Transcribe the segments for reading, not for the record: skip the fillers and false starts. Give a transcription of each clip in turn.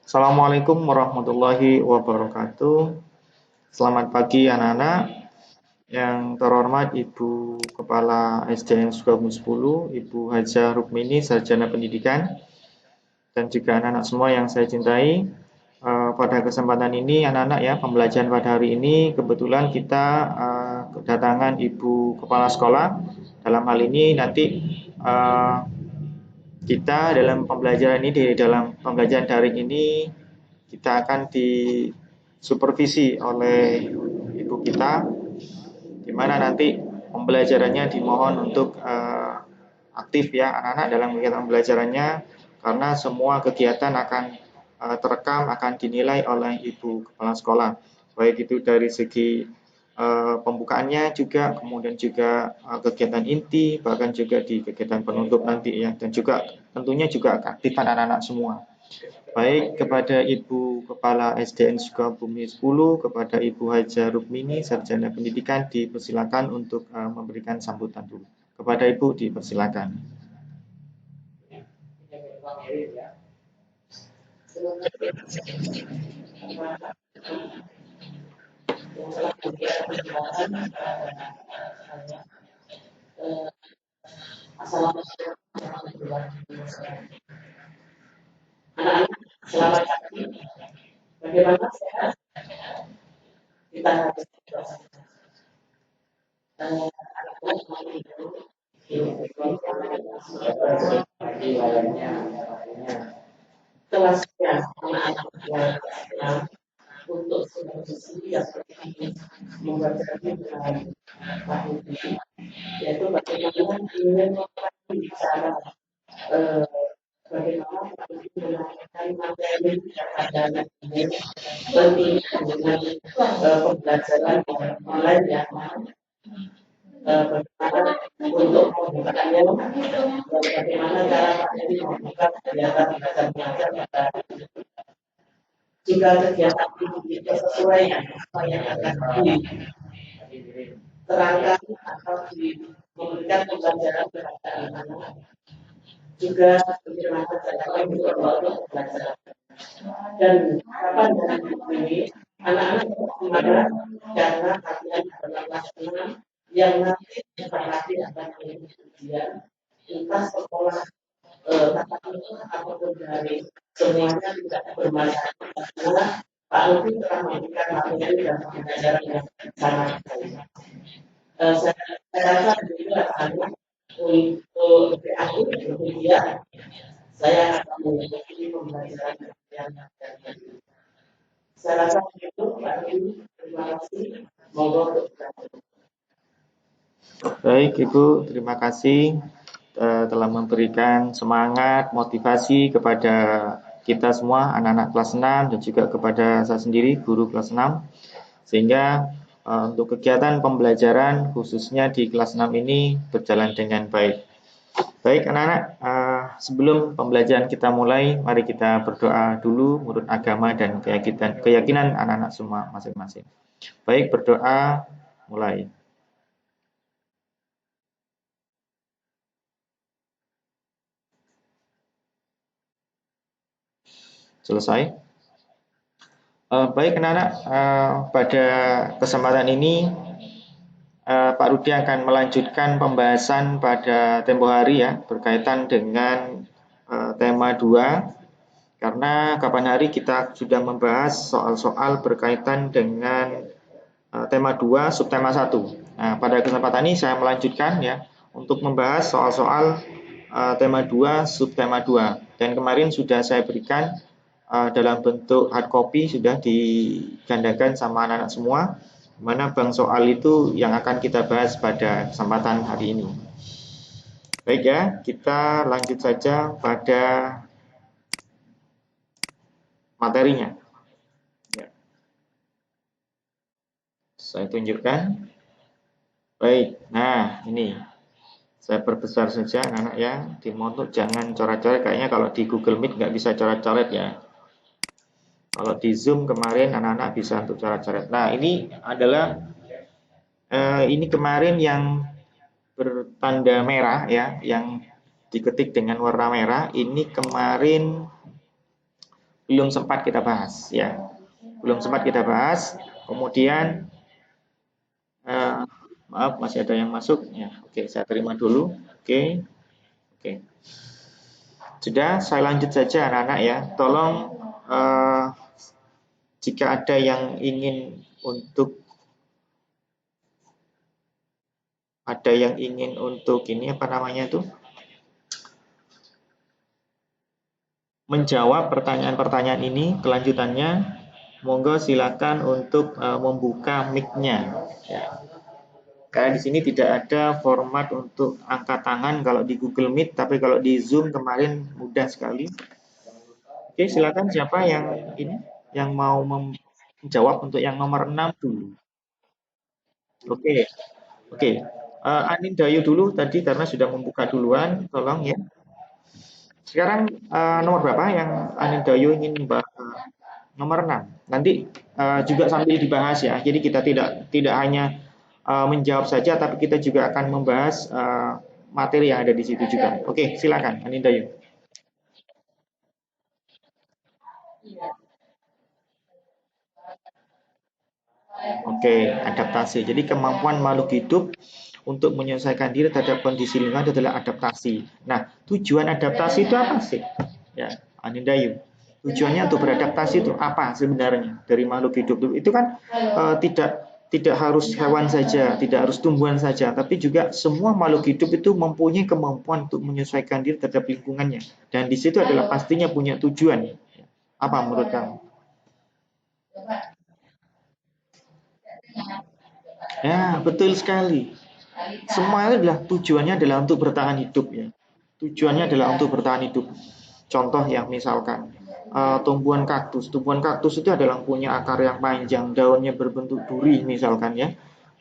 Assalamualaikum warahmatullahi wabarakatuh. Selamat pagi anak-anak. Yang terhormat Ibu Kepala SDN Sukabumi 10, Ibu Haja Rukmini, Sarjana Pendidikan, dan juga anak-anak semua yang saya cintai. Pada kesempatan ini anak-anak ya, pembelajaran pada hari ini kebetulan kita kedatangan Ibu Kepala Sekolah. Dalam hal ini nanti kita dalam pembelajaran ini, dalam pembelajaran daring ini, kita akan disupervisi oleh ibu kita, di mana nanti pembelajarannya dimohon untuk aktif ya anak-anak dalam kegiatan pembelajarannya, karena semua kegiatan akan terekam, akan dinilai oleh ibu kepala sekolah, baik itu dari segi pembukaannya juga, kemudian juga kegiatan inti, bahkan juga di kegiatan penutup nanti ya, dan juga tentunya juga keaktifan anak-anak semua. Baik, kepada Ibu Kepala SDN Sukabumi 10, kepada Ibu Haja Rukmini, Sarjana Pendidikan, dipersilakan untuk memberikan sambutan dulu. Kepada Ibu dipersilakan. Selamat pagi. Bagaimana sehat? Kita harus kelasnya anak-anak yang untuk supervisi yang seperti membaca dengan Pak Budi, yaitu bagaimana ingin bicara bagaimana Pak Budi menyampaikan materi pada ini tentunya dengan pembelajaran online ya, bagaimana untuk membukaannya dan bagaimana cara Pak Budi membuka kegiatan belajar mengajar pada jika kegiatan ini sesuai yang akan diterangkan atau diberikan pembelajaran kepada anak-anak, juga bagaimana cara untuk belajar dan kapan dan ini anak-anak semangat karena latihan adalah latihan yang nanti akan menjadi ujian entah sekolah tatap muka ataupun dari semuanya tidak bermasalah karena Pak Lutfi telah memberikan materi dan pembelajaran yang sangat baik. Saya rasa juga anak untuk aku kemudian saya akan mengikuti pembelajaran yang baik. Saya rasa itu Pak Lutfi, terima kasih. Monggo. Baik Ibu, terima kasih telah memberikan semangat, motivasi kepada kita semua, anak-anak kelas 6 dan juga kepada saya sendiri, guru kelas 6. Sehingga untuk kegiatan pembelajaran khususnya di kelas 6 ini berjalan dengan baik. Baik anak-anak, sebelum pembelajaran kita mulai, mari kita berdoa dulu menurut agama dan keyakinan anak-anak semua masing-masing. Baik, berdoa mulai. Selesai. Baik anak-anak, pada kesempatan ini Pak Rudi akan melanjutkan pembahasan pada tempo hari ya, berkaitan dengan tema 2, karena kapan hari kita sudah membahas soal-soal berkaitan dengan tema 2, subtema 1. Nah, pada kesempatan ini saya melanjutkan ya, untuk membahas soal-soal tema 2, subtema 2. Dan kemarin sudah saya berikan dalam bentuk hard copy, sudah digandakan sama anak-anak semua, mana bank soal itu yang akan kita bahas pada kesempatan hari ini. Baik ya, kita lanjut saja pada materinya. Ya. Saya tunjukkan. Baik, nah ini saya perbesar saja anak-anak ya, dimoto jangan coret-coret, kayaknya kalau di Google Meet nggak bisa coret-coret ya. Kalau di Zoom kemarin anak-anak bisa untuk coret-coret. Nah ini adalah ini kemarin yang bertanda merah ya, yang diketik dengan warna merah, ini kemarin belum sempat kita bahas ya. Belum sempat kita bahas. Kemudian maaf masih ada yang masuk ya. Oke, saya terima dulu. Oke. Oke. Sudah, saya lanjut saja anak-anak ya. Tolong jika ada yang ingin untuk ini apa namanya itu menjawab pertanyaan-pertanyaan ini kelanjutannya, monggo silakan untuk membuka mic-nya ya. Karena di sini tidak ada format untuk angkat tangan kalau di Google Meet, tapi kalau di Zoom kemarin mudah sekali. Oke, silakan siapa yang mau menjawab untuk yang nomor 6 dulu. Oke. Oke. Anindayu dulu tadi karena sudah membuka duluan, tolong ya. Sekarang nomor berapa yang Anindayu ingin bahas? Nomor 6. Nanti juga sambil dibahas ya. Jadi kita tidak hanya menjawab saja, tapi kita juga akan membahas materi yang ada di situ juga. Oke, silakan Anindayu. Oke, adaptasi. Jadi kemampuan makhluk hidup untuk menyelesaikan diri terhadap kondisi lingkungan adalah adaptasi. Nah, tujuan adaptasi itu apa sih? Ya, Anindayu. Tujuannya untuk beradaptasi itu apa sebenarnya dari makhluk hidup itu kan tidak harus hewan saja, tidak harus tumbuhan saja, tapi juga semua makhluk hidup itu mempunyai kemampuan untuk menyesuaikan diri terhadap lingkungannya. Dan di situ adalah pastinya punya tujuan. Apa menurut kamu? Ya, betul sekali. Semua itu adalah tujuannya adalah untuk bertahan hidup ya. Tujuannya adalah untuk bertahan hidup. Contoh yang misalkan tumbuhan kaktus. Tumbuhan kaktus itu adalah punya akar yang panjang, daunnya berbentuk duri misalkan ya.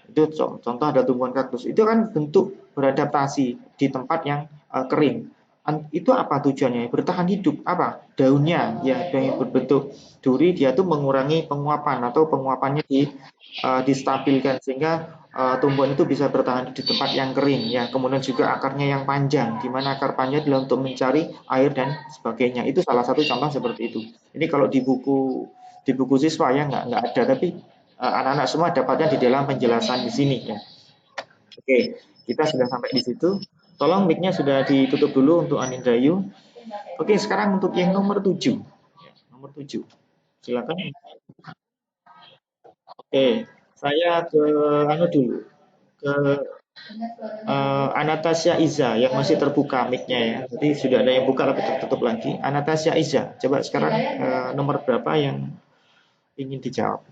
Itu contoh ada tumbuhan kaktus. Itu kan bentuk beradaptasi di tempat yang kering. Itu apa tujuannya? Bertahan hidup. Apa? Daunnya ya yang berbentuk duri dia tuh mengurangi penguapan atau penguapannya distabilkan sehingga tumbuhan itu bisa bertahan di tempat yang kering ya. Kemudian juga akarnya yang panjang, di mana akar panjang adalah untuk mencari air dan sebagainya. Itu salah satu contoh seperti itu. Ini kalau di buku siswa ya nggak ada, tapi anak-anak semua dapatnya di dalam penjelasan di sini ya. Oke, kita sudah sampai di situ. Tolong mic-nya sudah ditutup dulu untuk Anindayu. Oke, sekarang untuk yang nomor 7. Nomor 7. Silakan. Oke, saya ke dulu. Ke Anastasia Iza yang masih terbuka mic-nya ya. Jadi sudah ada yang buka tapi tertutup lagi. Anastasia Iza, coba sekarang nomor berapa yang ingin dijawab?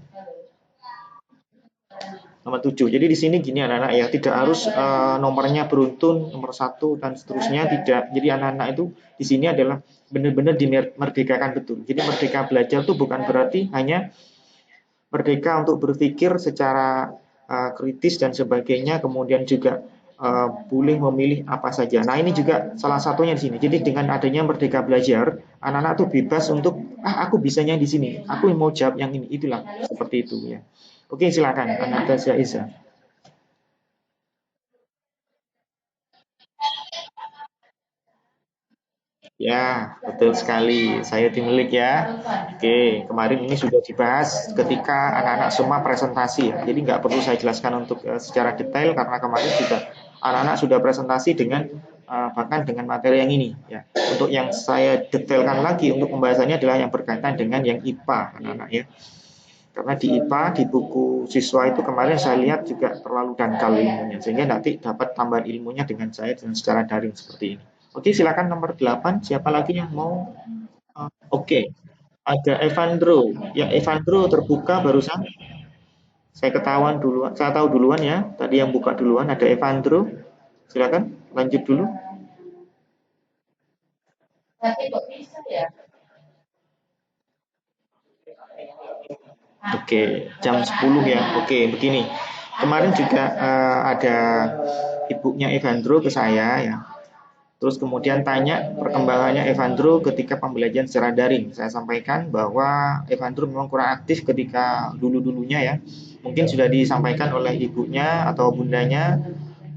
Nomor 7. Jadi di sini gini anak-anak ya, tidak harus nomornya beruntun, nomor 1 dan seterusnya tidak. Jadi anak-anak itu di sini adalah benar-benar dimerdekakan betul. Jadi merdeka belajar itu bukan berarti hanya merdeka untuk berpikir secara kritis dan sebagainya, kemudian juga boleh memilih apa saja. Nah ini juga salah satunya di sini. Jadi dengan adanya merdeka belajar, anak-anak tuh bebas untuk aku bisanya di sini, aku mau jawab yang ini, itulah seperti itu ya. Oke, silakan Anastasia Isa. Ya, betul sekali. Saya tim lead ya. Oke, kemarin ini sudah dibahas ketika anak-anak semua presentasi ya. Jadi nggak perlu saya jelaskan untuk secara detail karena kemarin sudah anak-anak sudah presentasi dengan bahkan dengan materi yang ini ya. Untuk yang saya detailkan lagi untuk pembahasannya adalah yang berkaitan dengan yang IPA anak-anak ya. Karena di IPA, di buku siswa itu kemarin saya lihat juga terlalu dangkal ilmunya. Sehingga nanti dapat tambahan ilmunya dengan saya dengan secara daring seperti ini. Oke, silakan nomor 8. Siapa lagi yang mau? Oke, ada Evandro. Ya, Evandro terbuka barusan. Saya ketahuan duluan. Saya tahu duluan ya. Tadi yang buka duluan ada Evandro. Silakan, lanjut dulu. Oke, jam 10 ya. Oke, begini. Kemarin juga ada ibunya Evandro ke saya ya. Terus kemudian tanya perkembangannya Evandro ketika pembelajaran secara daring. Saya sampaikan bahwa Evandro memang kurang aktif ketika dulu-dulunya ya. Mungkin sudah disampaikan oleh ibunya atau bundanya.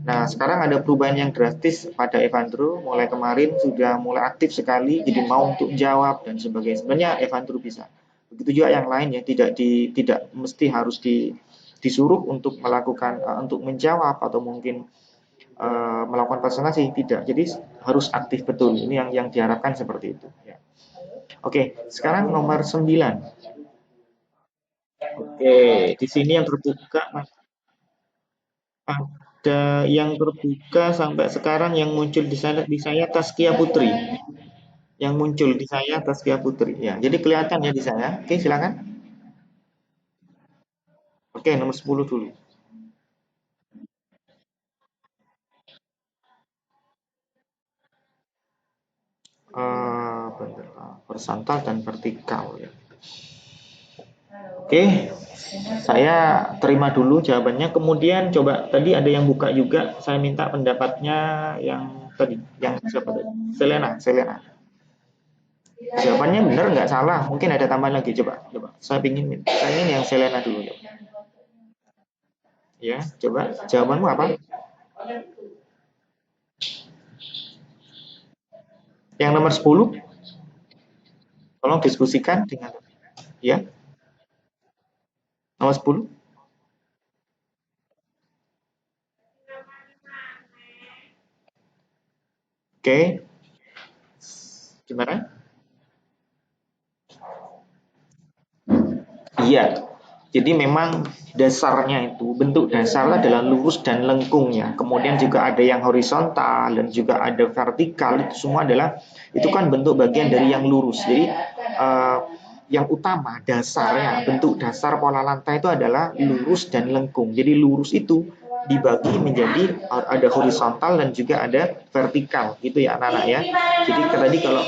Nah, sekarang ada perubahan yang drastis pada Evandro. Mulai kemarin sudah mulai aktif sekali, jadi mau untuk jawab dan sebagainya. Sebenarnya Evandro bisa. Begitu juga yang lain ya, tidak mesti harus disuruh untuk melakukan untuk menjawab atau mungkin melakukan presentasi, tidak. Jadi harus aktif betul. Ini yang diharapkan seperti itu. Ya. Oke, sekarang nomor 9. Oke, di sini yang terbuka ada yang terbuka sampai sekarang yang muncul di saya Taskia Putri. Yang muncul di saya Taskia Putri. Ya, jadi kelihatan ya di saya. Oke, silakan. Oke, nomor 10 dulu. Bentar, horizontal dan vertikal ya. Oke, saya terima dulu jawabannya. Kemudian coba tadi ada yang buka juga. Saya minta pendapatnya yang tadi, yang siapa tadi? Selena, Selena. Jawabannya benar nggak salah? Mungkin ada tambahan lagi. Coba. Saya ingin yang Selena dulu. Ya, coba. Jawabanmu apa? Yang nomor 10, tolong diskusikan dengan ya. Nomor 10. Oke, gimana? Iya. Jadi memang dasarnya itu, bentuk dasar adalah lurus dan lengkungnya. Kemudian juga ada yang horizontal dan juga ada vertikal. Itu semua adalah itu kan bentuk bagian dari yang lurus. Jadi yang utama dasarnya, bentuk dasar pola lantai itu adalah lurus dan lengkung. Jadi lurus itu dibagi menjadi ada horizontal dan juga ada vertikal gitu ya anak-anak ya. Jadi tadi kalau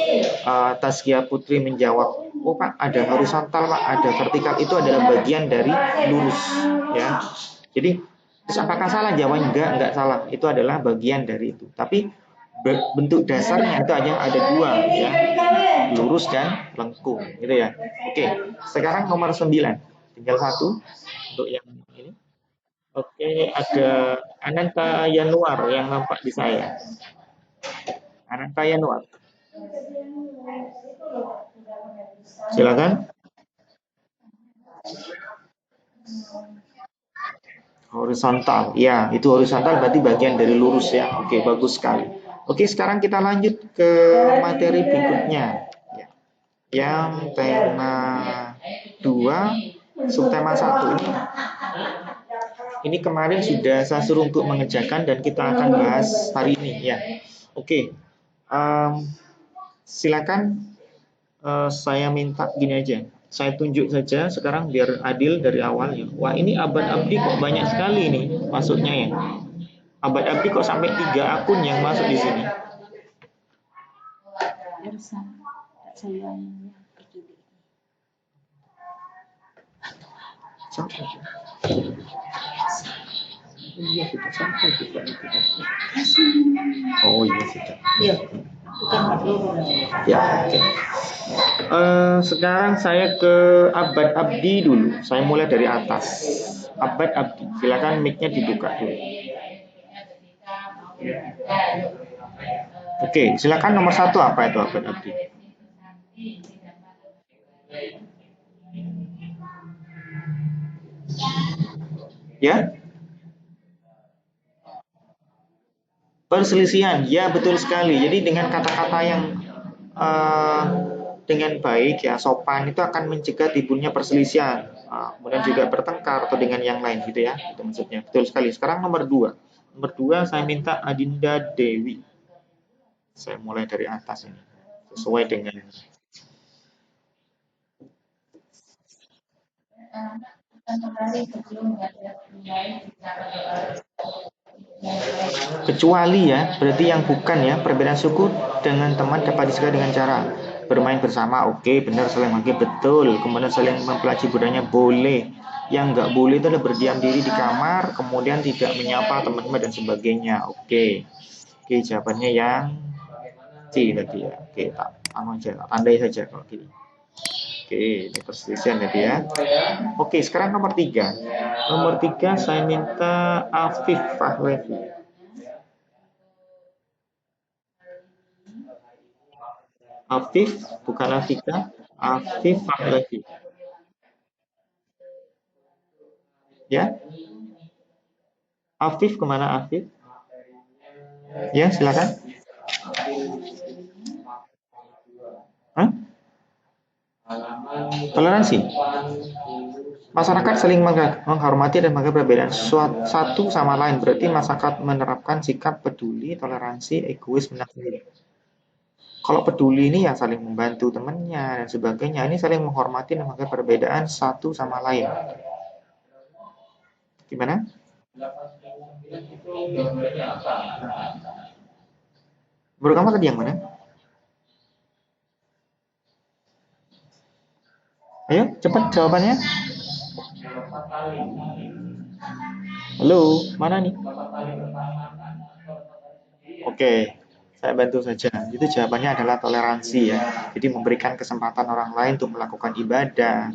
Taskia Putri menjawab, oh Pak ada horizontal Pak, ada vertikal, itu adalah bagian dari lurus ya. Jadi terus apakah salah jawabannya? Enggak salah. Itu adalah bagian dari itu. Tapi bentuk dasarnya itu ada dua ya, lurus dan lengkung gitu ya. Oke, sekarang nomor 9. Tinggal satu untuk yang ini. Oke, ada Ananta Yanuar yang nampak di saya. Ananta Yanuar. Silakan. Horizontal. Ya, itu horizontal berarti bagian dari lurus ya. Oke, bagus sekali. Oke, sekarang kita lanjut ke materi berikutnya. Ya. Yang tema 2, subtema 1 ini kemarin sudah saya suruh untuk mengerjakan dan kita akan bahas hari ini ya. Oke. Silakan saya minta gini aja. Saya tunjuk saja sekarang biar adil dari awalnya. Wah, ini Abad Abdi kok banyak sekali nih masuknya ya. Abad Abdi kok sampai 3 akun yang masuk di sini. Siapa? Iya, sudah sampai juga itu. Oh iya sudah. Iya. Ya, oke. Sekarang saya ke Abad Abdi dulu. Saya mulai dari atas. Abad Abdi, silakan mic-nya dibuka dulu. Oke, silakan nomor 1 apa itu Abad Abdi? Ya? Perselisihan, ya betul sekali. Jadi dengan kata-kata yang uh, dengan baik ya sopan itu akan mencegah timbulnya perselisihan, kemudian juga bertengkar atau dengan yang lain gitu ya. Itu maksudnya. Betul sekali. Sekarang nomor 2. Nomor 2 saya minta Adinda Dewi. Saya mulai dari atas ini. Sesuai dengan kecuali ya, berarti yang bukan ya, perbedaan suku dengan teman dapat disegah dengan cara bermain bersama. Oke, benar, saling menghargai, betul. Kemudian saling mempelajari budayanya, boleh. Yang nggak boleh itu adalah berdiam diri di kamar, kemudian tidak menyapa teman-teman dan sebagainya. Oke, jawabannya yang C tadi ya. Oke, tak anu aja, tandai saja kalau gini. Oke, ini perselisihan tadi ya. Oke, sekarang nomor 3. Nomor 3 saya minta Afif Fahlevi. Afif, bukan Afika. Afif lagi. Ya, Afif kemana Afif? Ya, silakan. Hah? Toleransi. Masyarakat saling menghormati dan menghargai perbedaan satu sama lain. Berarti masyarakat menerapkan sikap peduli, toleransi, egois, menafsiri. Kalau peduli ini ya saling membantu temannya dan sebagainya. Ini saling menghormati dan menghargai perbedaan satu sama lain. Gimana? Menurut kamu tadi yang mana? Ayo, cepat jawabannya. Halo, mana nih? Oke, saya bantu saja. Itu jawabannya adalah toleransi ya. Jadi memberikan kesempatan orang lain untuk melakukan ibadah,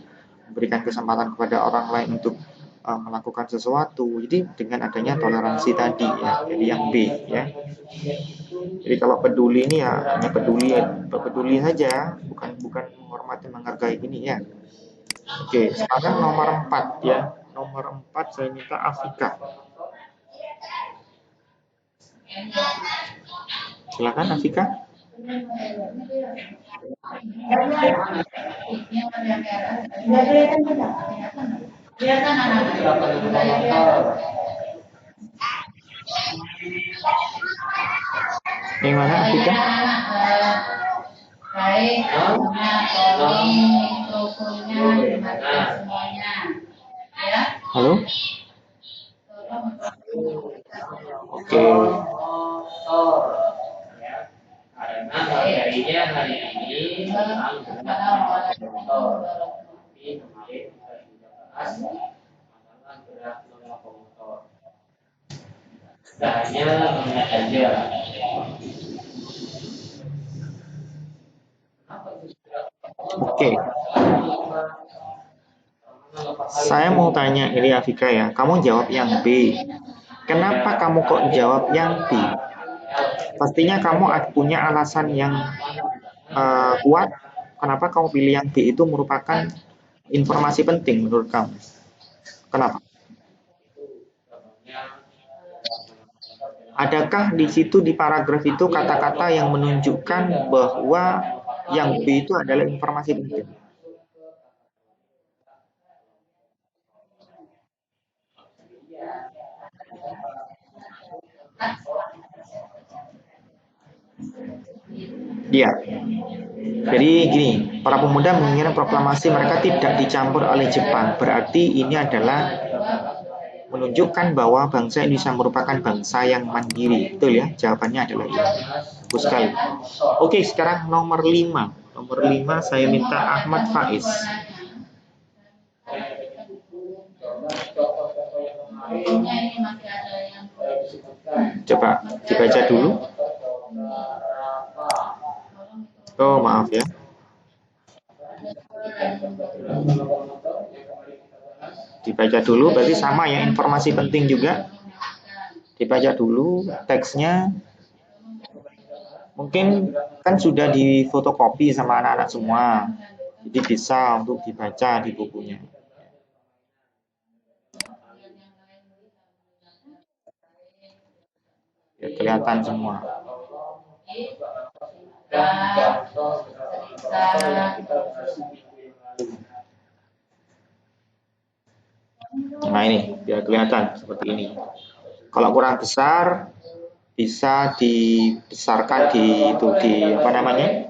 memberikan kesempatan kepada orang lain untuk melakukan sesuatu. Jadi dengan adanya toleransi tadi ya. Jadi yang B ya. Jadi kalau peduli ini ya hanya peduli saja, bukan menghormati menghargai ini ya. Oke, sekarang nomor 4 ya. Nomor 4 saya minta Afika. Silakan Afika. Yang mana Afika? Baik, tolong mikrofonnya dimatikan semuanya. Ya. Halo? Oke. Karena materinya hari ini tentang motor. Tapi kemarin kita sudah bahas masalah gerak lokomotor. Hanya mengingat saja. Oke. Saya mau tanya ini Afika ya. Kamu jawab yang B. Kenapa kamu kok jawab yang B? Pastinya kamu punya alasan yang kuat. Kenapa kamu pilih yang B itu merupakan informasi penting menurut kamu? Kenapa? Adakah di situ di paragraf itu kata-kata yang menunjukkan bahwa yang B itu adalah informasi penting? Iya. Jadi gini, para pemuda menginginkan proklamasi mereka tidak dicampur oleh Jepang. Berarti ini adalah menunjukkan bahwa bangsa Indonesia merupakan bangsa yang mandiri. Betul ya? Jawabannya adalah iya. Bagus sekali. Oke, sekarang nomor 5. Nomor 5 saya minta Ahmad Faiz. Coba dibaca dulu. Oh, maaf ya. Dibaca dulu, berarti sama ya, informasi penting juga. Dibaca dulu teksnya. Mungkin kan sudah difotokopi sama anak-anak semua. Jadi bisa untuk dibaca di bukunya. Ya, kelihatan semua. Nah ini biar kelihatan seperti ini. Kalau kurang besar bisa dibesarkan di apa namanya,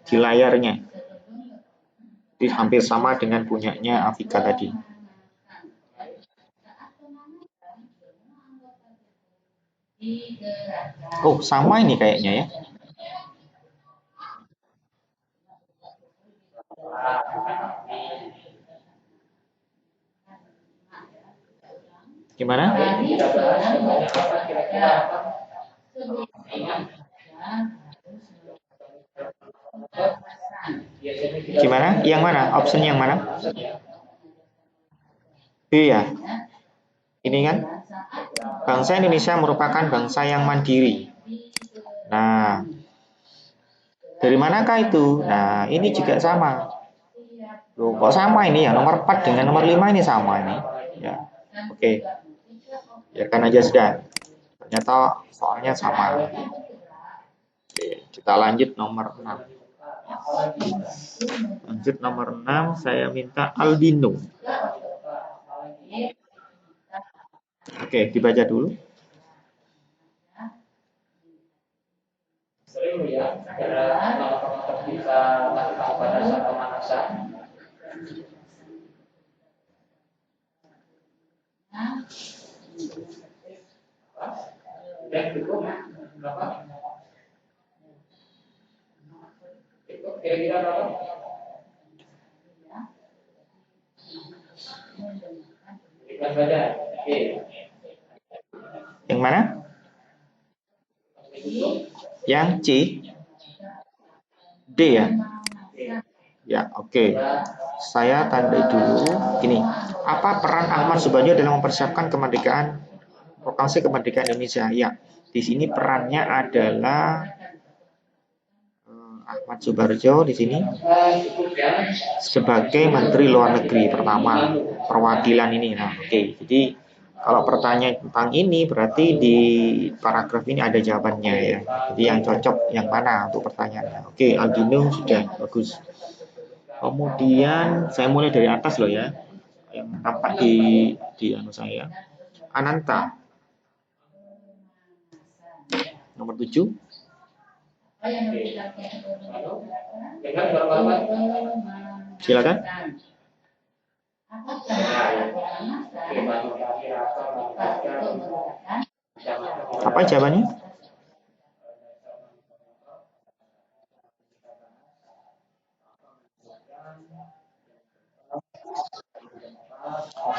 di layarnya. Jadi hampir sama dengan punyanya Afika tadi. Oh sama ini kayaknya ya. Gimana? Gimana? Yang mana? Option yang mana? Iya. Ini kan bangsa Indonesia merupakan bangsa yang mandiri. Nah, Dari manakah itu? Nah, ini juga sama. Loh, kok sama ini ya? Nomor 4 dengan nomor 5 ini sama ini. Ya. Oke. Biarkan aja sudah. Ternyata soalnya sama. Oke, kita lanjut nomor 6. Lanjut nomor 6, saya minta albino. Oke, dibaca dulu. Sering ya, kalau bisa lakukan pada saat pemanasan. Dan cukup berapa? Cukup kira-kira berapa? Ikan badan. Oke. Yang mana? Yang C. D ya? Ya, oke. Saya tandai dulu. Ini, apa peran Ahmad Subandrio dalam mempersiapkan kemerdekaan proklamasi kemerdekaan Indonesia? Ya, di sini perannya adalah Ahmad Subandrio di sini sebagai Menteri Luar Negeri pertama perwakilan ini. Nah, oke. Jadi kalau pertanyaan tentang ini berarti di paragraf ini ada jawabannya ya. Jadi yang cocok yang mana untuk pertanyaannya? Oke, Aldino sudah bagus. Kemudian saya mulai dari atas loh ya, yang tampak di anu saya. Ananta, nomor 7. Silakan. Apa jawabannya?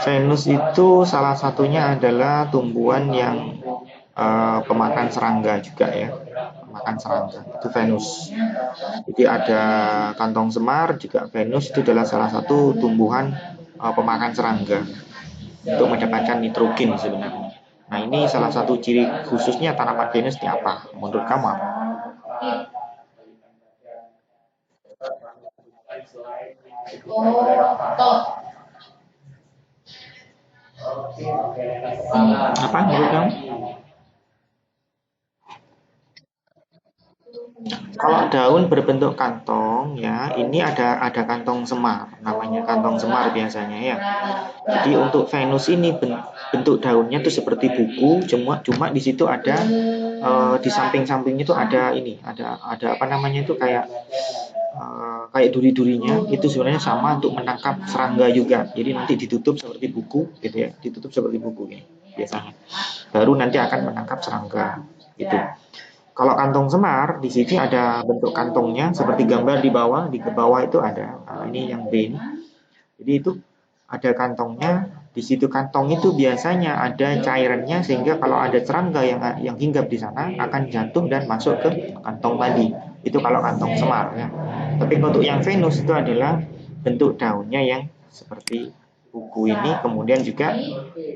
Venus itu salah satunya adalah tumbuhan yang pemakan serangga juga ya, pemakan serangga itu Venus. Jadi ada kantong semar juga Venus itu adalah salah satu tumbuhan pemakan serangga untuk mendapatkan nitrogen sebenarnya. Nah ini salah satu ciri khususnya tanaman Venus ini apa? Menurut kamu apa? Apa menurut kamu? Kalau daun berbentuk kantong ya, ini ada kantong semar, namanya kantong semar biasanya ya. Jadi untuk Venus ini bentuk daunnya tuh seperti buku, cuma di situ ada di samping-sampingnya itu ada ini, ada apa namanya itu kayak duri-durinya itu sebenarnya sama untuk menangkap serangga juga. Jadi nanti ditutup seperti buku gitu ya, ditutup seperti buku ya biasanya. Baru nanti akan menangkap serangga gitu. Kalau kantong semar di sini ada bentuk kantongnya seperti gambar di bawah itu ada. Nah, ini yang B. Jadi itu ada kantongnya. Di situ kantong itu biasanya ada cairannya sehingga kalau ada serangga yang hinggap di sana akan jatuh dan masuk ke kantong tadi. Itu kalau kantong semar ya. Tapi untuk yang Venus itu adalah bentuk daunnya yang seperti buku ini, kemudian juga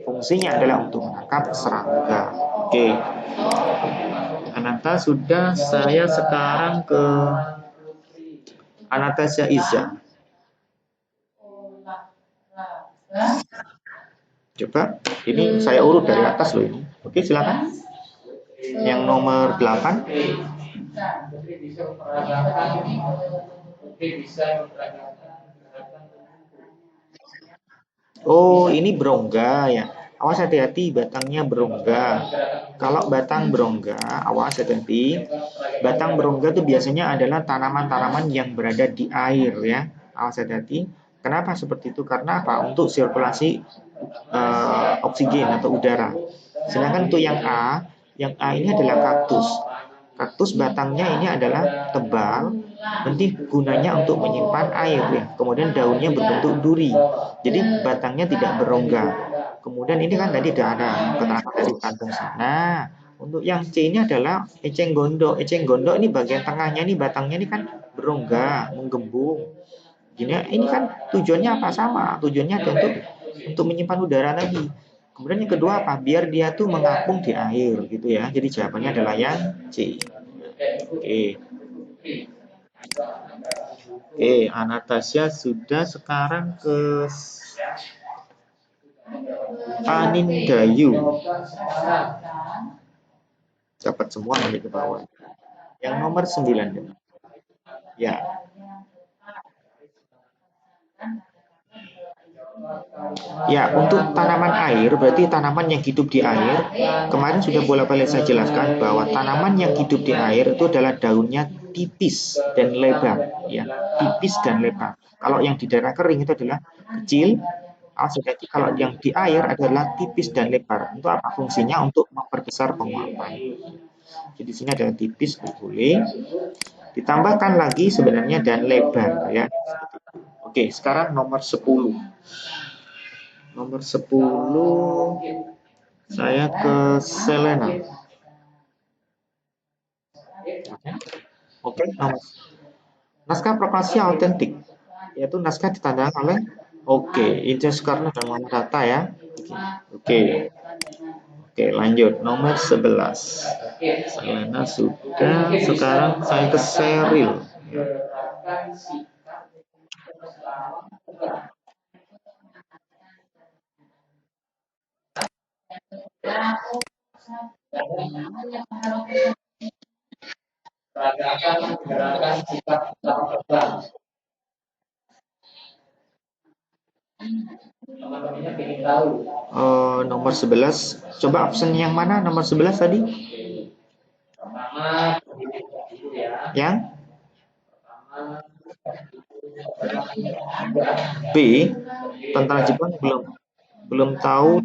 fungsinya adalah untuk menangkap serangga. Oke. Ananta sudah, saya sekarang ke Anastasia Iza. Coba, ini saya urut dari atas loh ini. Oke, silakan. Yang nomor 8. Oh, ini berongga ya. Awas hati-hati, batangnya berongga. Kalau batang berongga, awas hati-hati. Batang berongga itu biasanya adalah tanaman-tanaman yang berada di air ya. Awas hati-hati. Kenapa seperti itu? Karena apa? Untuk sirkulasi oksigen atau udara. Sedangkan untuk yang A ini adalah kaktus. Kaktus batangnya ini adalah tebal, nanti gunanya untuk menyimpan air ya. Kemudian daunnya berbentuk duri. Jadi batangnya tidak berongga. Kemudian ini kan tadi ada keterangan dari kantong sana. Untuk yang C ini adalah eceng gondok. Eceng gondok ini bagian tengahnya ini batangnya ini kan berongga, menggembung. Ini kan tujuannya apa? Sama. Tujuannya ada untuk menyimpan udara tadi. Kemudian yang kedua apa? Biar dia tuh mengapung di air gitu ya. Jadi jawabannya adalah yang C. Oke. Oke, Anastasia sudah, sekarang ke Anindayu. Dapat semua nanti ke bawah. Yang nomor 9. Ya. Ya, untuk tanaman air, berarti tanaman yang hidup di air. Kemarin sudah bolak-balik saya jelaskan bahwa tanaman yang hidup di air itu adalah daunnya tipis dan lebar, ya, tipis dan lebar. Kalau yang di daerah kering itu adalah kecil, jadi kalau yang di air adalah tipis dan lebar. Untuk apa fungsinya? Untuk memperbesar penguapan. Jadi di sini adalah tipis, boleh. Ditambahkan lagi sebenarnya dan lebar, ya. Oke, sekarang nomor 10. Nomor 10 saya ke Selena. Oke, naskah proklamasi autentik, yaitu naskah ditandakan oleh Injil Soekarno dan Muhammad Hatta, ya. Oke, lanjut nomor 11. Selena sudah, sekarang saya ke Seril. Gerakan sifat terbang. Teman-temannya ingin tahu. Nomor 11. Coba option yang mana? Nomor 11 tadi? Pertama, yang B, tentara Jepang belum tahu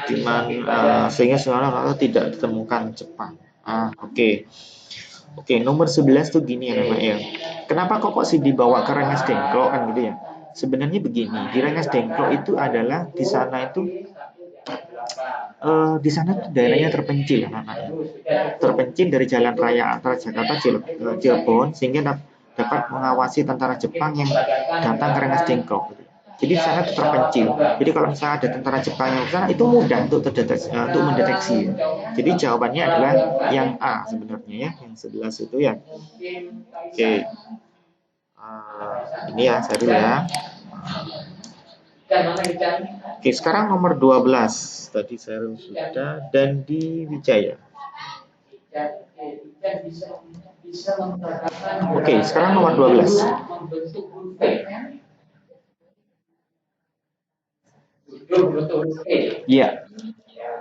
di mana, sehingga sebenarnya tidak ditemukan Jepang. Oke, nomor 11 tuh gini ya namanya. Kenapa kok sih dibawa ke Rengas Dengklok kan gitu ya? Sebenarnya begini, di Rengas Dengklok itu adalah di sana itu daerahnya terpencil, terpencil dari jalan raya antara Jakarta Cirebon, sehingga dapat mengawasi tentara Jepang yang datang ke Rengas Dengklok. Jadi di sana terpencil. Jadi kalau misalnya ada tentara Jepang yang sana, itu mudah untuk mendeteksi. Jadi jawabannya adalah yang A sebenarnya, ya, yang 11 itu, ya. Oke. Ini ya, saya dulu ya. Oke, sekarang nomor 12. Tadi saya sudah, dan di Wijaya. Oke, sekarang nomor 12. Iya,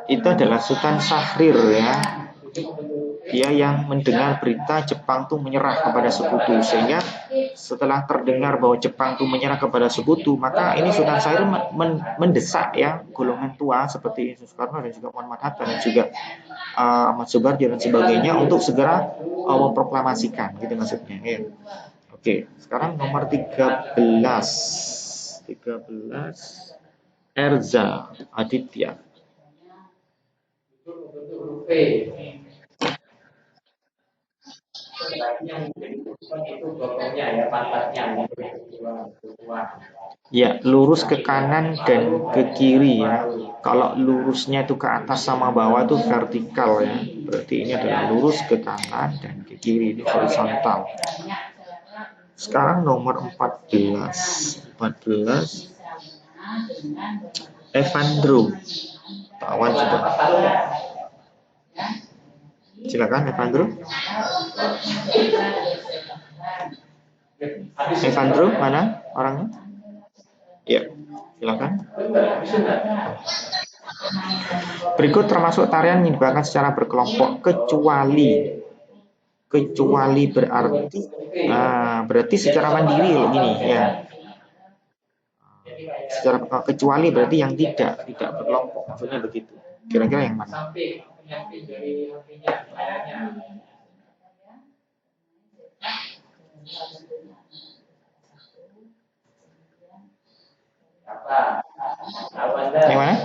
itu adalah Sultan Syahrir, ya. Dia yang mendengar berita Jepang tuh menyerah kepada sekutu, sehingga setelah terdengar bahwa Jepang tuh menyerah kepada sekutu, maka ini Sultan Syahrir mendesak, ya, golongan tua seperti Soekarno dan juga Muhammad Hatta dan juga Ahmad Subarjo dan sebagainya untuk segera memproklamasikan, gitu maksudnya, ya. Oke, sekarang nomor 13. Erza Aditya. Ya, lurus ke kanan dan ke kiri, ya. Kalau lurusnya itu ke atas sama bawah itu vertikal, ya. Berarti ini adalah lurus ke kanan dan ke kiri, ini horizontal. Sekarang nomor 14. Evandro. Tawan sudah. Silakan Evandro. Evandro, mana orangnya? Ya, silakan. Berikut termasuk tarian yang dibawakan secara berkelompok kecuali berarti secara mandiri gini, ya. Secara kecuali berarti yang tidak berkelompok, maksudnya begitu. Kira-kira yang mana? Yang mana?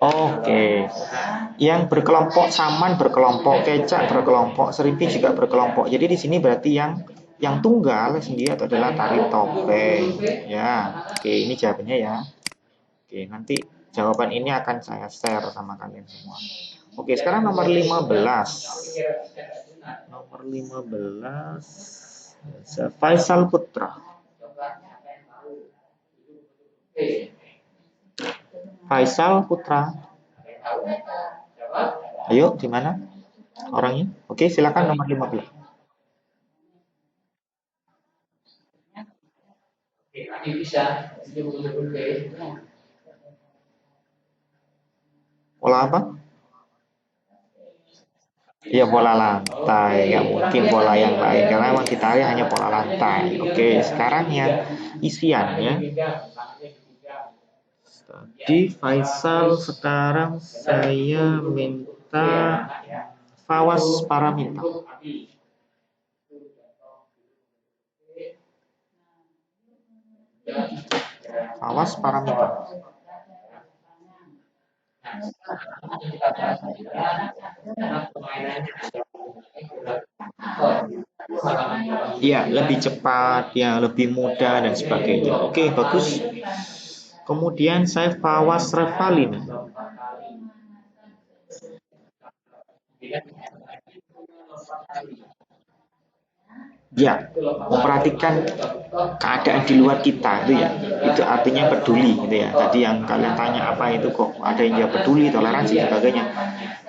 Oke. Yang berkelompok, saman berkelompok, kecak berkelompok, serimpi juga berkelompok. Jadi di sini berarti yang tunggal sendiri adalah tari topeng, ya. Oke, ini jawabannya, ya. Oke, nanti jawaban ini akan saya share sama kalian semua. Oke, sekarang nomor 15. Nomor 15 Faisal Putra. Faisal Putra. Ayo, di mana orangnya? Oke, silakan nomor 15. Pola apa? Ya, pola lantai. Nggak mungkin pola yang lain karena memang kita hanya pola lantai. Oke, sekarang yang isian ya. Tadi Faisal, sekarang saya minta Fawas Paramita. Fawas Paramita. Iya, lebih cepat, ya, lebih mudah dan sebagainya. Oke, bagus. Kemudian saya Fawas Revalina. Ya, memperhatikan keadaan di luar kita itu ya. Itu artinya peduli gitu ya. Tadi yang kalian tanya apa itu kok ada yang dia peduli, toleransi dan sebagainya.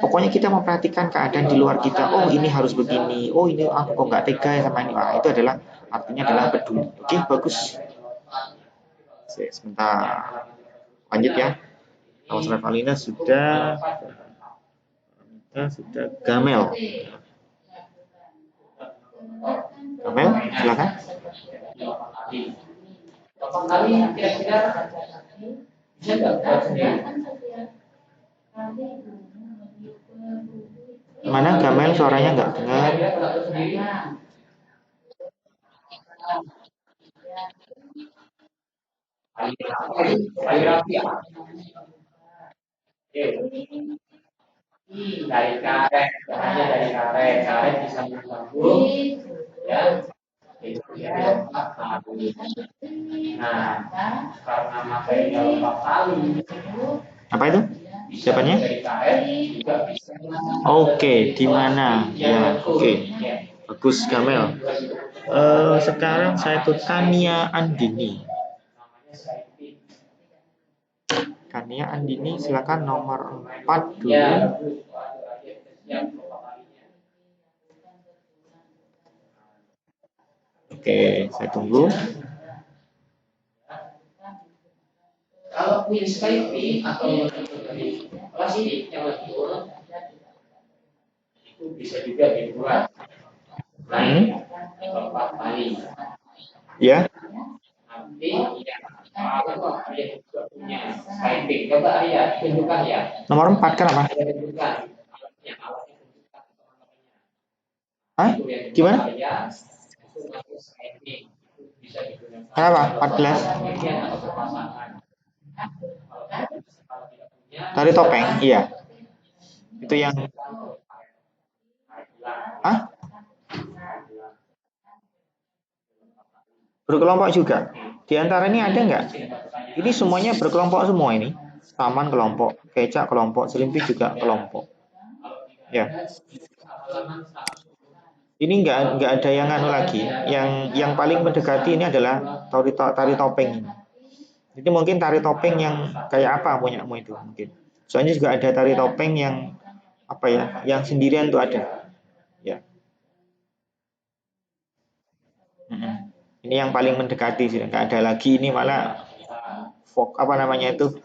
Pokoknya kita memperhatikan keadaan di luar kita. Oh, ini harus begini. Oh, ini aku kok nggak tega ya sama ini. Wah, itu adalah artinya adalah peduli. Oke, bagus. Sebentar. Lanjut ya. Kalau Revalina sudah Gamel. Gamel, silakan. Mana Gamel, suaranya nggak dengar. Dari karet, caranya dari karet bisa bersambung, ya. Itu ya, nah, karena material 4 kali. Apa itu? Siapanya? Oke, di mana? Ya, oke. Bagus, Gamel. Sekarang saya tuh Tania Andini. Tania Andini, silakan nomor 4 dulu. Oke, saya tunggu. Kalau punya Skype atau dari plastik yang lebih itu bisa juga dibuat. Tempat kali. Ya. Nanti ya, kalau Arya juga punya Skype, coba Arya tunjukkan ya. Nomor 4 kan apa? Hah? Gimana? Kenapa? 14? Tari topeng? Iya. Itu yang... Hah? Berkelompok juga. Di antara ini ada nggak? Ini semuanya berkelompok semua ini. Taman kelompok, kecak kelompok, selimpi juga kelompok. Ya. Ini nggak ada yang anu lagi. Yang paling mendekati ini adalah tari topeng ini. Jadi mungkin tari topeng yang kayak apa punyamu itu mungkin. Soalnya juga ada tari topeng yang apa ya, yang sendirian tuh ada. Ya. Ini yang paling mendekati sih, nggak ada lagi. Ini malah apa namanya itu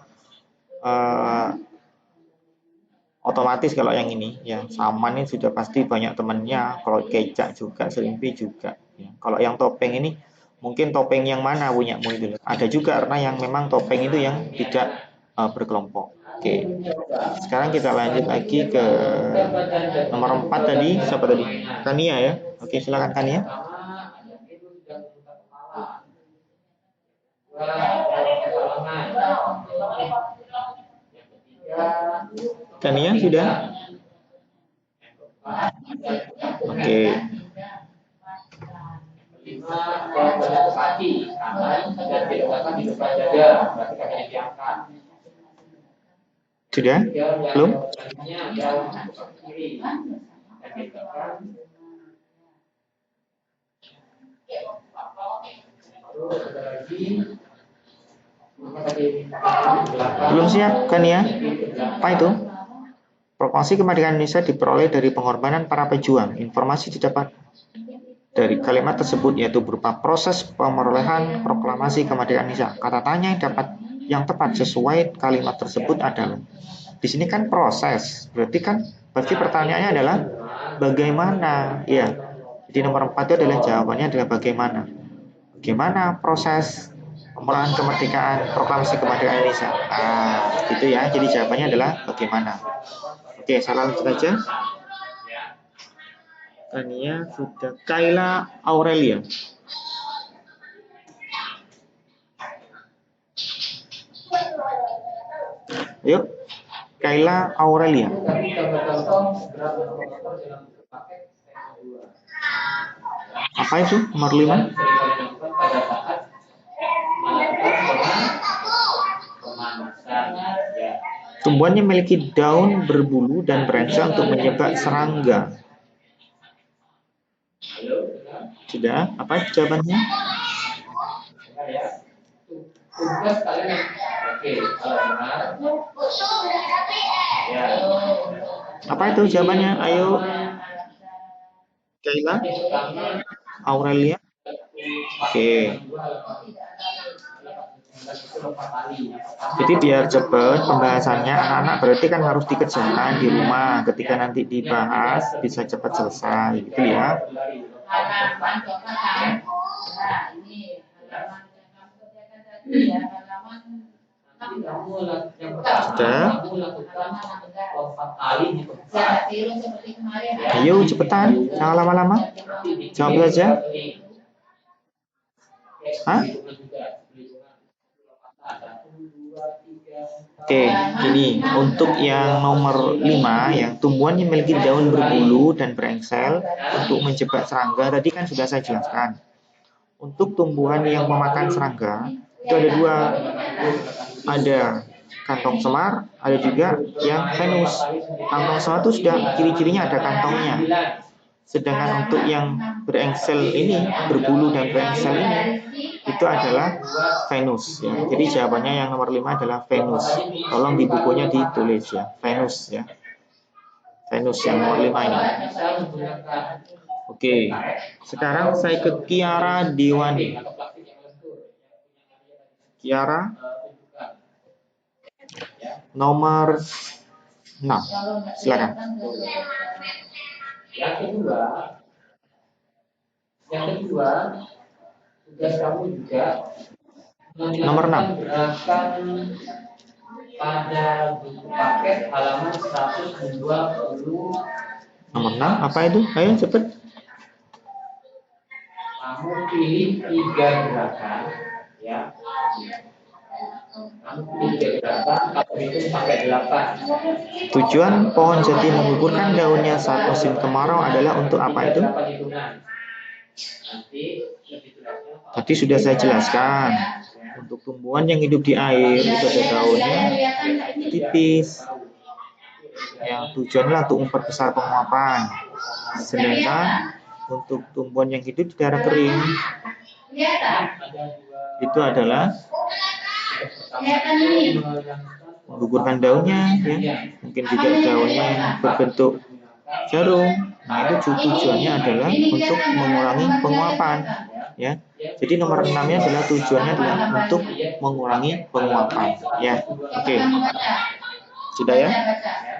otomatis kalau yang ini ya Saman ini sudah pasti banyak temannya. Kalau kecak juga, selimpi juga. Ya. Kalau yang topeng ini mungkin topeng yang mana punyamu itu? Ada juga karena yang memang topeng itu yang tidak berkelompok. Oke. Sekarang kita lanjut lagi ke nomor 4 tadi. Siapa tadi? Kania ya. Oke, silakan Kania. Kania sudah? Oke. Sudah? Belum? Belum siap kan ya? Apa itu? Proklamasi kemerdekaan Indonesia diperoleh dari pengorbanan para pejuang. Informasi didapat dari kalimat tersebut yaitu berupa proses pemerolehan proklamasi kemerdekaan Indonesia. Kata tanya yang tepat sesuai kalimat tersebut adalah, di sini kan proses, berarti pertanyaannya adalah bagaimana? Ya, jadi nomor 4 itu adalah jawabannya adalah bagaimana. Bagaimana proses pemerolehan kemerdekaan proklamasi kemerdekaan Indonesia? Gitu ya. Jadi jawabannya adalah bagaimana. Oke, saya lanjut aja. Kania sudah. Kayla Aurelia. Yuk, Kayla Aurelia. Apa itu nomor 5? Tumbuhan yang memiliki daun berbulu dan berengsel untuk menyebab serangga. Sudah, apa jawabannya? Apa itu jawabannya? Ayo, Kayla Aurelia. Oke. Jadi biar cepat pembahasannya, anak-anak berarti kan harus dikerjakan di rumah. Ketika nanti dibahas bisa cepat selesai, gitu ya. Sudah? Ayo cepetan, jangan lama-lama. Jawab saja. Hah? Oke, ini untuk yang nomor 5, yang tumbuhan yang memiliki daun berbulu dan berengsel untuk menjebak serangga, tadi kan sudah saya jelaskan. Untuk tumbuhan yang memakan serangga, itu ada 2. Ada kantong semar, ada juga yang venus. Kantong semar itu sudah ciri-cirinya ada kantongnya. Sedangkan untuk yang berengsel ini, berbulu dan berengsel ini, itu adalah Venus ya. Jadi jawabannya yang nomor 5 adalah Venus. Tolong di bukunya ditulis ya, Venus ya. Venus yang nomor 5 ini. Oke. Sekarang saya ke Kiara Diwani. Kiara nomor 6. Silakan. Yang kedua, tugas kamu juga nomor 6. Pada buku paket halaman 120. Nomor 6 apa itu? Ayo cepet. Kamu pilih 3 gerakan ya. Kamu pilih 3 gerakan, kamu hitung pakai 8. Tujuan pohon jati menggugurkan daunnya saat musim kemarau adalah untuk apa itu? Tadi sudah saya jelaskan. Untuk tumbuhan yang hidup di air itu ada daunnya tipis. Yang tujuannya untuk memperbesar penguapan. Sedangkan untuk tumbuhan yang hidup di daerah kering itu adalah menggugurkan daunnya ya. Mungkin juga daunnya yang berbentuk jarum. Nah, itu tujuannya adalah untuk mengurangi penguapan ya. Jadi nomor 6-nya adalah tujuannya adalah untuk mengurangi penguapan ya. Oke. Sudah ya?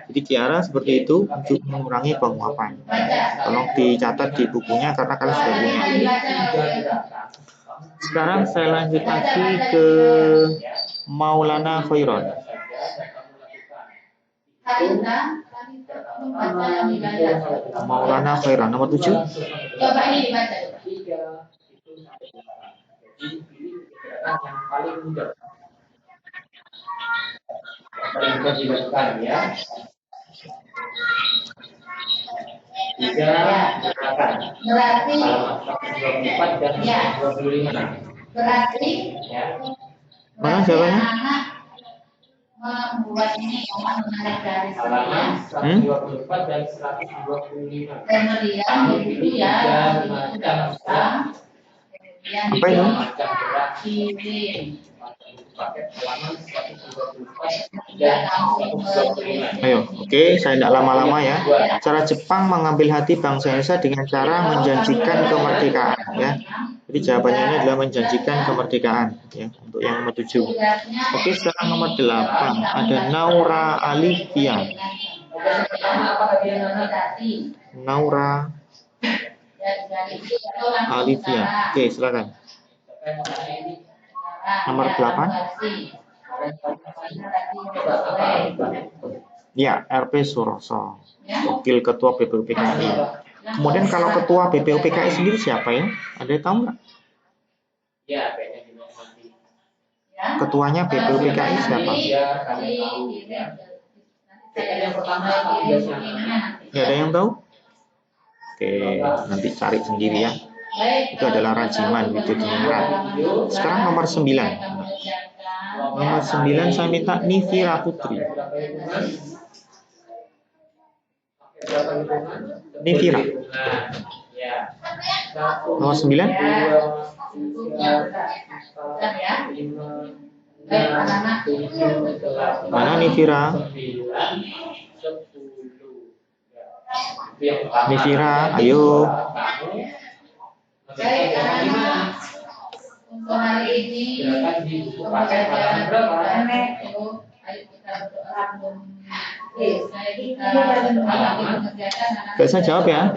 Jadi Kiara seperti itu untuk mengurangi penguapan. Tolong dicatat di bukunya karena kalian sudah punya. Sekarang saya lanjut lagi ke Maulana Khairon. Maulana Khairon nomor 7. Coba ini dibaca. Yang paling mudah. Paling mudah dilakukan ya. 3 gerakan. Berarti 24 dan 25. Berarti ya. Mana jawabannya? Membuat ini menarik dari halaman 124 dan 125. Kemudian itu ya, Apa itu? Ayo, oke, saya tidak lama-lama ya. Cara Jepang mengambil hati bangsa Indonesia dengan cara menjanjikan kemerdekaan ya. Jadi jawabannya ini adalah menjanjikan kemerdekaan ya untuk yang nomor 7. Oke, sekarang nomor 8 ada Naura Alivia. Naura Alivia. Oke, silakan. Nomor 8. Ya, RP Suroso, Wakil Ketua BPUPKI. Kemudian kalau Ketua BPUPKI sendiri siapa ya? Ada yang tahu nggak? Ketuanya BPUPKI siapa? Nggak ada yang tahu? Oke, nanti cari sendiri ya. Itu adalah Rajiman Widodiningrat. Sekarang nomor 9. Nomor 9 saya minta Nivira Putri. Nivira. Nomor 9. Mana Nivira? Nivira, ayo. Untuk hari ini pembelajaran itu ayo kita berdoa Gak usah jawab ya.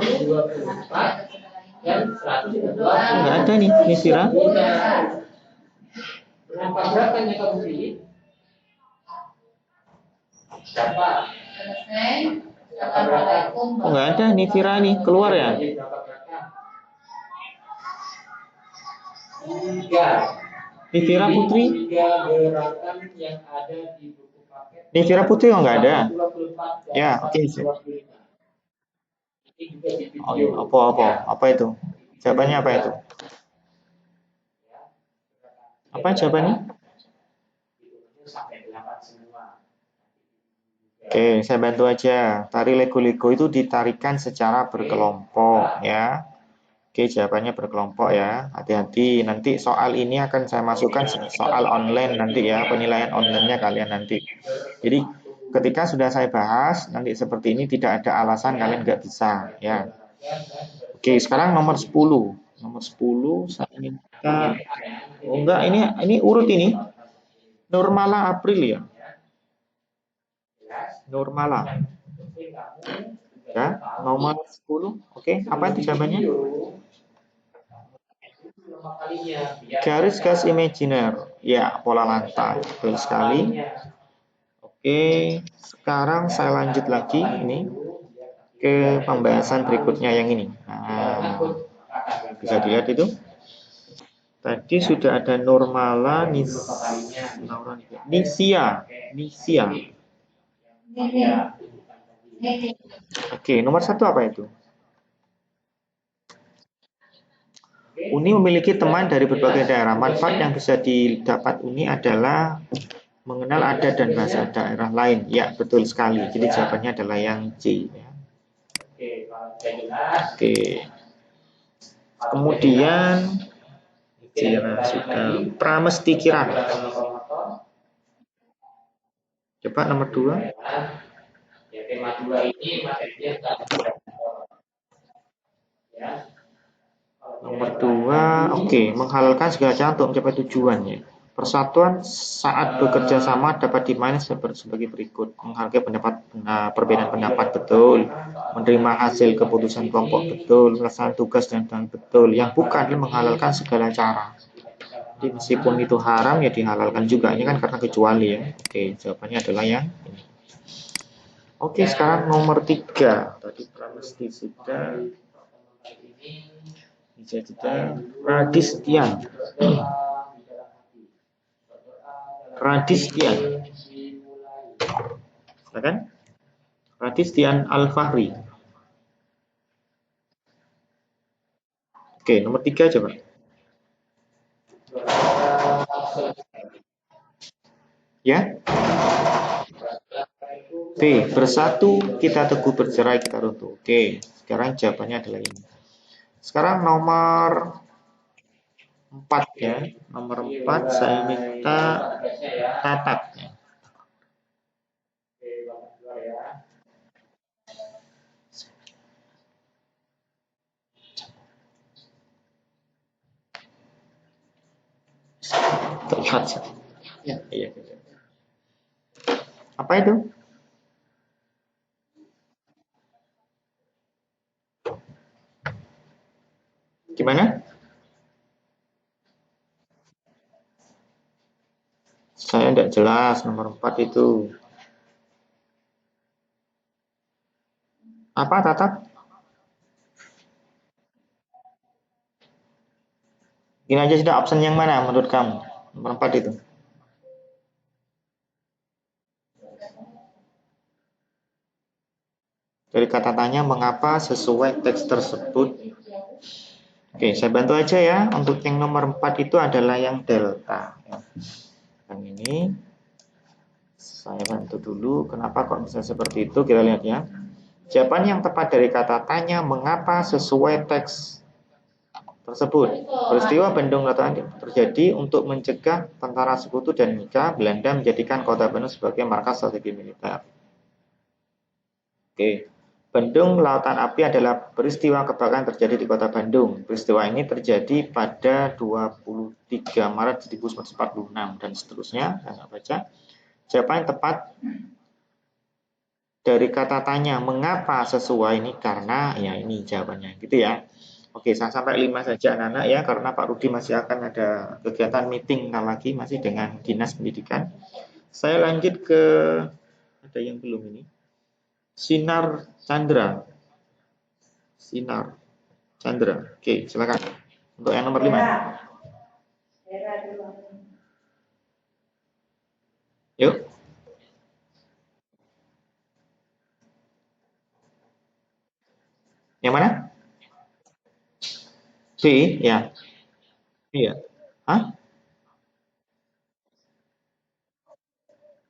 Nggak ada nih Nivira. Berapa gerakannya kamu pilih? Siapa? Assalamualaikum. Oh, nggak ada Nivira nih, keluar ya? Nivira Putri. Nivira Putri oh nggak ada. Ya, oke. Oh, iya. Apa itu? Jawabannya apa itu? Apa jawabannya? Oke, saya bantu aja. Tari lego-lego itu ditarikan secara berkelompok ya. Oke, jawabannya berkelompok ya. Hati-hati, nanti soal ini akan saya masukkan soal online nanti ya, penilaian online-nya kalian nanti. Jadi ketika sudah saya bahas, nanti seperti ini tidak ada alasan kalian nggak bisa ya. Oke, sekarang nomor 10. Nomor 10 saya minta. Oh enggak, ini urut ini. Nurmala April ya. Nurmala. Ya, nomor 10. Oke, apa itu jawabannya? Garis gas imajiner. Ya, pola lantai. Betul sekali. Oke, sekarang saya lanjut lagi ini ke pembahasan berikutnya yang ini. Nah, bisa dilihat itu. Tadi sudah ada Nurmala, Nisia. Oke, nomor 1 apa itu? Uni memiliki teman dari berbagai daerah. Manfaat yang bisa didapat Uni adalah mengenal adat dan bahasa daerah lain. Ya, betul sekali. Jadi jawabannya adalah yang C. Oke. Kemudian sudah Pramesti Kirana. Coba nomor 2. Ya, tema 2 ini materinya ya. Nomor 2, oke, menghalalkan segala cara untuk mencapai tujuannya. Persatuan saat bekerja sama dapat dimainkan sebagai berikut. Menghargai perbedaan pendapat, betul. Menerima hasil keputusan kelompok, betul. Melaksanakan tugas dan betul. Yang bukan menghalalkan segala cara. Jadi meskipun itu haram ya dihalalkan juga. Ini kan karena kecuali ya. Oke, jawabannya adalah yang ini. Oke, sekarang nomor 3. Tadi Pramesti sudah. Radistian. Silakan. Radistian Al-Fahri. Oke, nomor 3 coba. Ya. B. Bersatu kita teguh, bercerai kita runtuh. Oke, sekarang jawabannya adalah ini. Sekarang nomor 4 ya. Nomor 4 saya minta Tatak ya. Terlihat. Ya, iya. Apa itu? Gimana? Saya tidak jelas nomor 4 itu. Apa Tatak? Ini aja sudah option yang mana menurut kamu? Nomor 4 itu. Dari kata tanya mengapa sesuai teks tersebut. Oke, saya bantu aja ya. Untuk yang nomor 4 itu adalah yang delta. Yang ini saya bantu dulu. Kenapa kok bisa seperti itu? Kita lihat ya. Jawaban yang tepat dari kata tanya mengapa sesuai teks tersebut. Peristiwa Bandung Lautan terjadi untuk mencegah tentara sekutu dan Mika Belanda menjadikan kota Bandung sebagai markas strategi militer. Oke. Bandung Lautan Api adalah peristiwa kebakaran terjadi di kota Bandung. Peristiwa ini terjadi pada 23 Maret 1946 dan seterusnya. Saya baca. Jawaban yang tepat dari kata tanya mengapa sesuai ini karena ya ini jawabannya gitu ya. Oke, saya sampai 5 saja anak-anak ya karena Pak Rudi masih akan ada kegiatan meeting lagi masih dengan Dinas Pendidikan. Saya lanjut ke ada yang belum ini. Sinar Chandra. Sinar Chandra. Oke, silakan. Untuk yang nomor 5. Yuk. Yang mana? B, ya. Iya. Hah?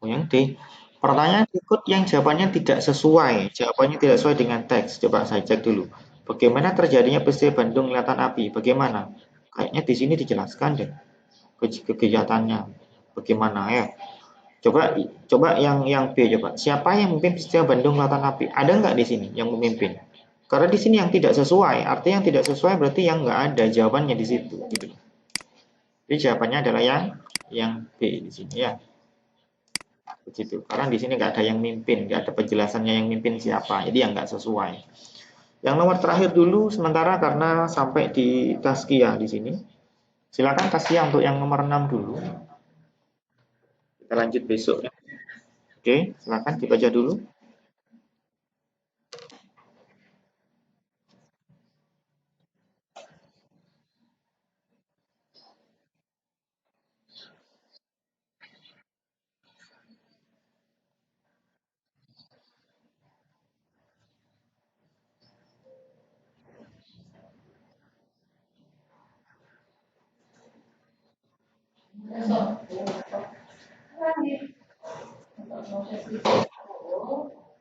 Oh, yang D. Pertanyaan berikut yang jawabannya tidak sesuai. Jawabannya tidak sesuai dengan teks. Coba saya cek dulu. Bagaimana terjadinya peristiwa Bandung Lautan Api? Bagaimana? Kayaknya di sini dijelaskan deh kegiatannya. Bagaimana ya? Coba coba yang B coba. Siapa yang memimpin peristiwa Bandung Lautan Api? Ada nggak di sini yang memimpin? Karena di sini yang tidak sesuai. Artinya yang tidak sesuai berarti yang nggak ada jawabannya di situ. Gitu. Jadi jawabannya adalah yang B di sini ya. Begitu. Karena di sini nggak ada yang mimpin, nggak ada penjelasannya yang mimpin siapa. Jadi yang nggak sesuai. Yang nomor terakhir dulu sementara karena sampai di Taskia di sini. Silakan Taskia untuk yang nomor 6 dulu. Kita lanjut besok ya. Oke, silakan dibaca dulu.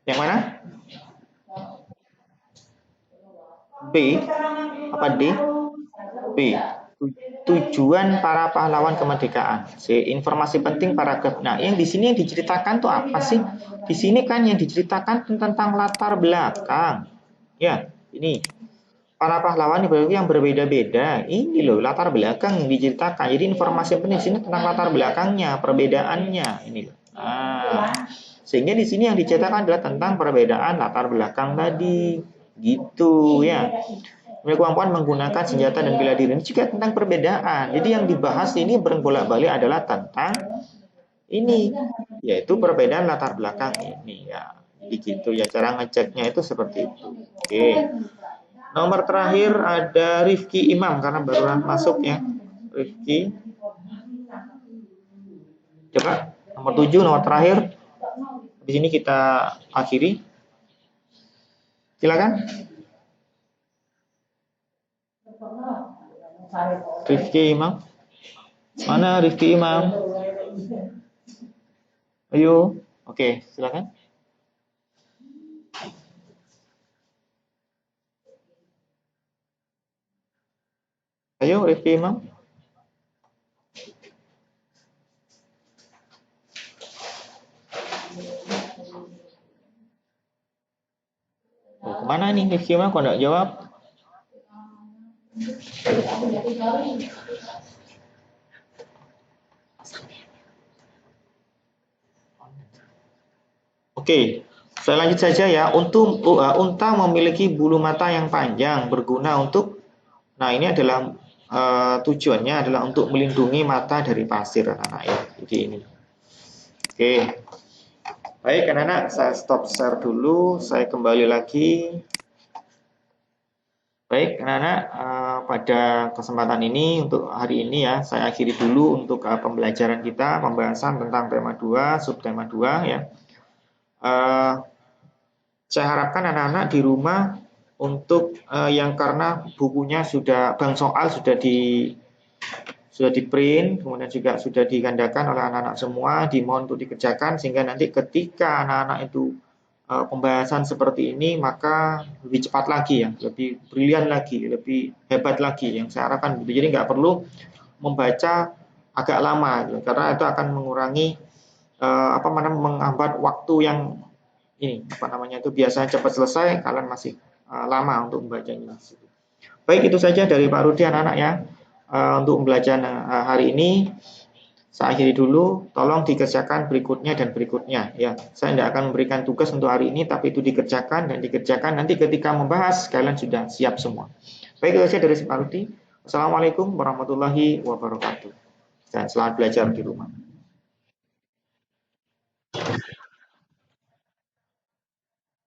Yang mana? B apa D? B. Tujuan para pahlawan kemerdekaan. Informasi penting paragraf. Nah, yang di sini yang diceritakan tuh apa sih? Di sini kan yang diceritakan tentang latar belakang. Ya, ini para pahlawan yang berbeda-beda. Ini loh latar belakang yang diceritakan. Jadi informasi penting di sini tentang latar belakangnya, perbedaannya. Ini loh. Nah, sehingga di sini yang diceritakan adalah tentang perbedaan latar belakang tadi. Gitu ya. Kemampuan menggunakan senjata dan bela diri ini juga tentang perbedaan. Jadi yang dibahas ini berbolak-balik adalah tentang ini, yaitu perbedaan latar belakang ini ya. Begitu ya cara ngeceknya itu seperti itu. Oke. Nomor terakhir ada Rifki Imam karena baru masuk ya. Rifki. Coba nomor 7 nomor terakhir. Di sini kita akhiri. Silakan. Rifki Imam. Mana Rifki Imam? Ayo. Oke, silakan. Ayo Rifki Imam. Oh, kemana nih Rifki mah kok nggak jawab? Oke, saya lanjut saja ya. Unta memiliki bulu mata yang panjang berguna untuk, nah ini adalah tujuannya adalah untuk melindungi mata dari pasir anak-anak ya. Jadi ini. Oke, baik anak-anak, saya stop share dulu. Saya kembali lagi. Baik anak-anak, pada kesempatan ini untuk hari ini ya, saya akhiri dulu untuk pembelajaran kita, pembahasan tentang tema 2, subtema 2 ya. Saya harapkan anak-anak di rumah untuk yang karena bukunya sudah bank soal sudah di print, kemudian juga sudah digandakan oleh anak-anak semua, dimohon untuk dikerjakan sehingga nanti ketika anak-anak itu pembahasan seperti ini maka lebih cepat lagi ya, lebih brilian lagi, lebih hebat lagi yang saya harapkan. Jadi nggak perlu membaca agak lama gitu, karena itu akan mengurangi menghambat waktu yang ini itu biasanya cepat selesai, kalian masih lama untuk membacanya. Baik, itu saja dari Pak Rudi anak-anak ya. Untuk pembelajaran hari ini saya akhiri dulu. Tolong dikerjakan berikutnya dan berikutnya ya. Saya tidak akan memberikan tugas untuk hari ini, tapi itu dikerjakan dan dikerjakan nanti ketika membahas kalian sudah siap semua. Baik, itu saja dari Pak Rudi. Assalamualaikum warahmatullahi wabarakatuh. Dan selamat belajar di rumah.